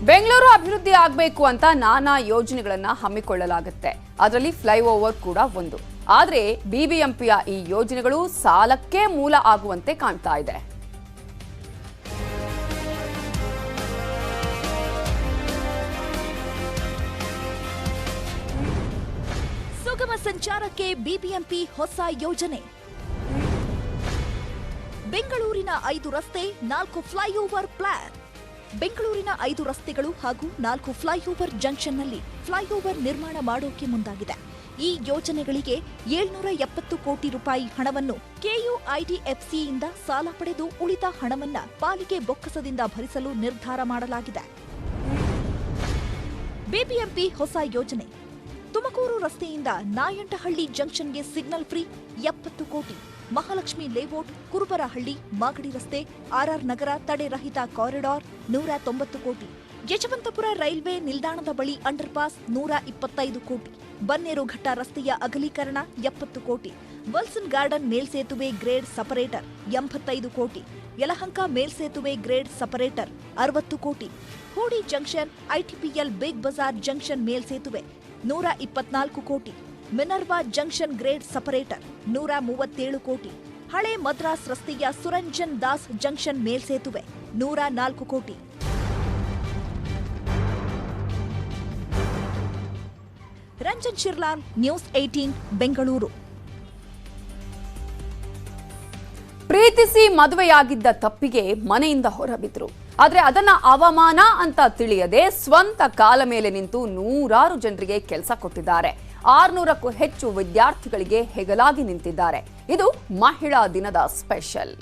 ಬೆಂಗಳೂರು ಅಭಿವೃದ್ಧಿ ಆಗಬೇಕು ಅಂತ ನಾನಾ ಯೋಜನೆಗಳನ್ನ ಹಮ್ಮಿಕೊಳ್ಳಲಾಗುತ್ತೆ. ಅದರಲ್ಲಿ ಫ್ಲೈಓವರ್ ಕೂಡ ಒಂದು. ಆದರೆ ಬಿಬಿಎಂಪಿಯ ಈ ಯೋಜನೆಗಳು ಸಾಲಕ್ಕೆ ಮೂಲ ಆಗುವಂತೆ ಕಾಣ್ತಾ ಇದೆ. ಸುಗಮ ಸಂಚಾರಕ್ಕೆ ಬಿಬಿಎಂಪಿ ಹೊಸ ಯೋಜನೆ. ಬೆಂಗಳೂರಿನ 5 ರಸ್ತೆ 4 ಫ್ಲೈಓವರ್ ಪ್ಲಾನ್. ಬೆಂಗಳೂರಿನ 5 ರಸ್ತೆಗಳು ಹಾಗೂ 4 ಫ್ಲೈಓವರ್ ಜಂಕ್ಷನ್ನಲ್ಲಿ ಫ್ಲೈಓವರ್ ನಿರ್ಮಾಣ ಮಾಡೋಕೆ ಮುಂದಾಗಿದೆ. ಈ ಯೋಜನೆಗಳಿಗೆ 770 ಕೋಟಿ ರೂಪಾಯಿ ಹಣವನ್ನು ಕೆಯುಐಡಿಎಫ್ಸಿಯಿಂದ ಸಾಲ ಪಡೆದು ಉಳಿದ ಹಣವನ್ನ ಪಾಲಿಕೆ ಬೊಕ್ಕಸದಿಂದ ಭರಿಸಲು ನಿರ್ಧಾರ ಮಾಡಲಾಗಿದೆ. ಬಿಬಿಎಂಪಿ ಹೊಸ ಯೋಜನೆ. ತುಮಕೂರು ರಸ್ತೆಯಿಂದ ನಾಯಂಟಹಳ್ಳಿ ಜಂಕ್ಷನ್ಗೆ ಸಿಗ್ನಲ್ ಫ್ರೀ 70 ಕೋಟಿ. ಮಹಾಲಕ್ಷ್ಮಿ ಲೇಔಟ್, ಕುರುಬರಹಳ್ಳಿ, ಮಾಗಡಿ ರಸ್ತೆ, ಆರ್ಆರ್ ನಗರ ತಡೆ ರಹಿತ ಕಾರಿಡಾರ್ 190 ಕೋಟಿ. ಯಶವಂತಪುರ ರೈಲ್ವೆ ನಿಲ್ದಾಣದ ಬಳಿ ಅಂಡರ್ಪಾಸ್ 125 ಕೋಟಿ. ಬನ್ನೇರುಘಟ್ಟ ರಸ್ತೆಯ ಅಗಲೀಕರಣ 70 ಕೋಟಿ. ವಲ್ಸನ್ ಗಾರ್ಡನ್ ಮೇಲ್ಸೇತುವೆ ಗ್ರೇಡ್ ಸಪರೇಟರ್ 85 ಕೋಟಿ. ಯಲಹಂಕ ಮೇಲ್ಸೇತುವೆ ಗ್ರೇಡ್ ಸಪರೇಟರ್ 60 ಕೋಟಿ. ಹೂಡಿ ಜಂಕ್ಷನ್ ಐಟಿಪಿಎಲ್ ಬಿಗ್ ಬಜಾರ್ ಜಂಕ್ಷನ್ ಮೇಲ್ಸೇತುವೆ 124 ಕೋಟಿ. ಮಿನರ್ವಾ ಜಂಕ್ಷನ್ ಗ್ರೇಡ್ ಸಪರೇಟರ್ 137 ಕೋಟಿ. ಹಳೆ ಮದ್ರಾಸ್ ರಸ್ತೆಯ ಸುರಂಜನ್ ದಾಸ್ ಜಂಕ್ಷನ್ ಮೇಲ್ಸೇತುವೆ 104 ಕೋಟಿ. ರಂಜನ್ ಶಿರ್ಲಾಲ್, ನ್ಯೂಸ್ 18 ಬೆಂಗಳೂರು. ಪ್ರೀತಿಸಿ ಮದುವೆಯಾಗಿದ್ದ ತಪ್ಪಿಗೆ ಮನೆಯಿಂದ ಹೊರಬಿದ್ರು. ಆದ್ರೆ ಅದನ್ನ ಅವಮಾನ ಅಂತ ತಿಳಿಯದೆ ಸ್ವಂತ ಕಾಲ ಮೇಲೆ ನಿಂತು ನೂರಾರು ಜನರಿಗೆ ಕೆಲಸ ಕೊಟ್ಟಿದ್ದಾರೆ. 600ಕ್ಕೂ ಹೆಚ್ಚು ವಿದ್ಯಾರ್ಥಿಗಳಿಗೆ ಹೆಗಲಾಗಿ ನಿಂತಿದ್ದಾರೆ. ಇದು ಮಹಿಳಾ ದಿನದ ಸ್ಪೆಷಲ್.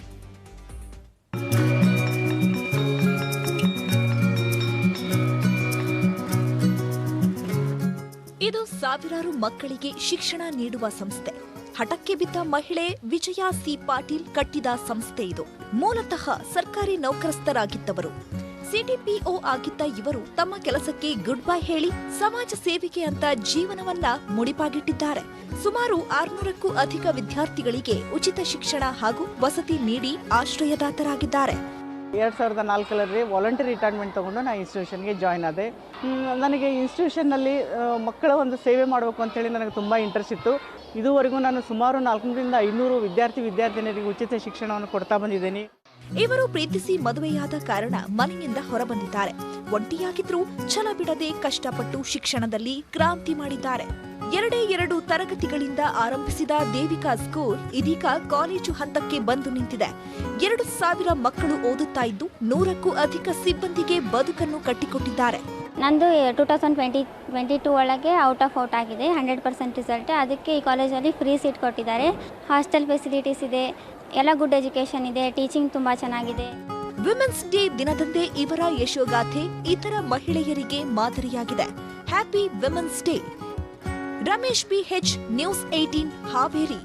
ಇದು ಸಾವಿರಾರು ಮಕ್ಕಳಿಗೆ ಶಿಕ್ಷಣ ನೀಡುವ ಸಂಸ್ಥೆ. ಹಠಕ್ಕೆ ಬಿದ್ದ ಮಹಿಳೆ ವಿಜಯ ಸಿ ಪಾಟೀಲ್ ಕಟ್ಟಿದ ಸಂಸ್ಥೆ ಇದು. ಮೂಲತಃ ಸರ್ಕಾರಿ ನೌಕರಸ್ಥರಾಗಿದ್ದವರು. ಸಿಡಿಪಿಒ ಆಗಿದ್ದ ಇವರು ತಮ್ಮ ಕೆಲಸಕ್ಕೆ ಗುಡ್ ಬೈ ಹೇಳಿ ಸಮಾಜ ಸೇವೆಗೆ ಅಂತ ಜೀವನವನ್ನ ಮುಡಿಪಾಗಿಟ್ಟಿದ್ದಾರೆ. ಸುಮಾರು 600ಕ್ಕೂ ಅಧಿಕ ವಿದ್ಯಾರ್ಥಿಗಳಿಗೆ ಉಚಿತ ಶಿಕ್ಷಣ ಹಾಗೂ ವಸತಿ ನೀಡಿ ಆಶ್ರಯದಾತರಾಗಿದ್ದಾರೆ. 2004ರಲ್ಲಿ ವಾಲಂಟರಿ ರಿಟೈರ್ಮೆಂಟ್ ತಗೊಂಡು ನಾನು ಇನ್ಸ್ಟಿಟ್ಯೂಷನ್ಗೆ ಜಾಯ್ನ್ ಆದೆ. ನನಗೆ ಇನ್ಸ್ಟಿಟ್ಯೂಷನ್ನಲ್ಲಿ ಮಕ್ಕಳ ಒಂದು ಸೇವೆ ಮಾಡಬೇಕು ಅಂತೇಳಿ ನನಗೆ ತುಂಬ ಇಂಟ್ರೆಸ್ಟ್ ಇತ್ತು. ಇದುವರೆಗೂ ನಾನು ಸುಮಾರು 400ರಿಂದ 500 ವಿದ್ಯಾರ್ಥಿನಿಯರಿಗೆ ಉಚಿತ ಶಿಕ್ಷಣವನ್ನು ಕೊಡ್ತಾ ಬಂದಿದ್ದೇನೆ. ಇವರು ಪ್ರೀತಿಸಿ ಮದುವೆಯಾದ ಕಾರಣ ಮನೆಯಿಂದ ಹೊರಬಂದಿದ್ದಾರೆ. ಒಂಟಿಯಾಗಿದ್ರೂ ಛಲ ಬಿಡದೆ ಕಷ್ಟಪಟ್ಟು ಶಿಕ್ಷಣದಲ್ಲಿ ಕ್ರಾಂತಿ ಮಾಡಿದ್ದಾರೆ. 2 ತರಗತಿಗಳಿಂದ ಆರಂಭಿಸಿದ ದೇವಿಕಾ ಸ್ಕೂಲ್ ಇದೀಗ ಕಾಲೇಜು ಹಂತಕ್ಕೆ ಬಂದು ನಿಂತಿದೆ. 2000 ಮಕ್ಕಳು ಓದುತ್ತಾ ಇದ್ದು 100ಕ್ಕೂ ಅಧಿಕ ಸಿಬ್ಬಂದಿಗೆ ಬದುಕನ್ನು ಕಟ್ಟಿಕೊಟ್ಟಿದ್ದಾರೆ. ನಂದು 2022 ಒಳಗೆ ಔಟ್ ಆಗಿದೆ. 100% ರಿಸಲ್ಟ್. ಅದಕ್ಕೆ ಈ ಕಾಲೇಜಲ್ಲಿ ಫ್ರೀ ಸೀಟ್ ಕೊಟ್ಟಿದ್ದಾರೆ. ಹಾಸ್ಟೆಲ್ ಫೆಸಿಲಿಟೀಸ್ ಇದೆ, ಎಲ್ಲ ಗುಡ್ ಎಜುಕೇಶನ್ ಇದೆ, ಟೀಚಿಂಗ್ ತುಂಬಾ ಚೆನ್ನಾಗಿದೆ. ವಿಮೆನ್ಸ್ ಡೇ ದಿನದಂದೇ ಇವರ ಯಶೋಗಾಥೆ ಇತರ ಮಹಿಳೆಯರಿಗೆ ಮಾದರಿಯಾಗಿದೆ. Happy women's day. Ramesh PH, news 18 Haveri.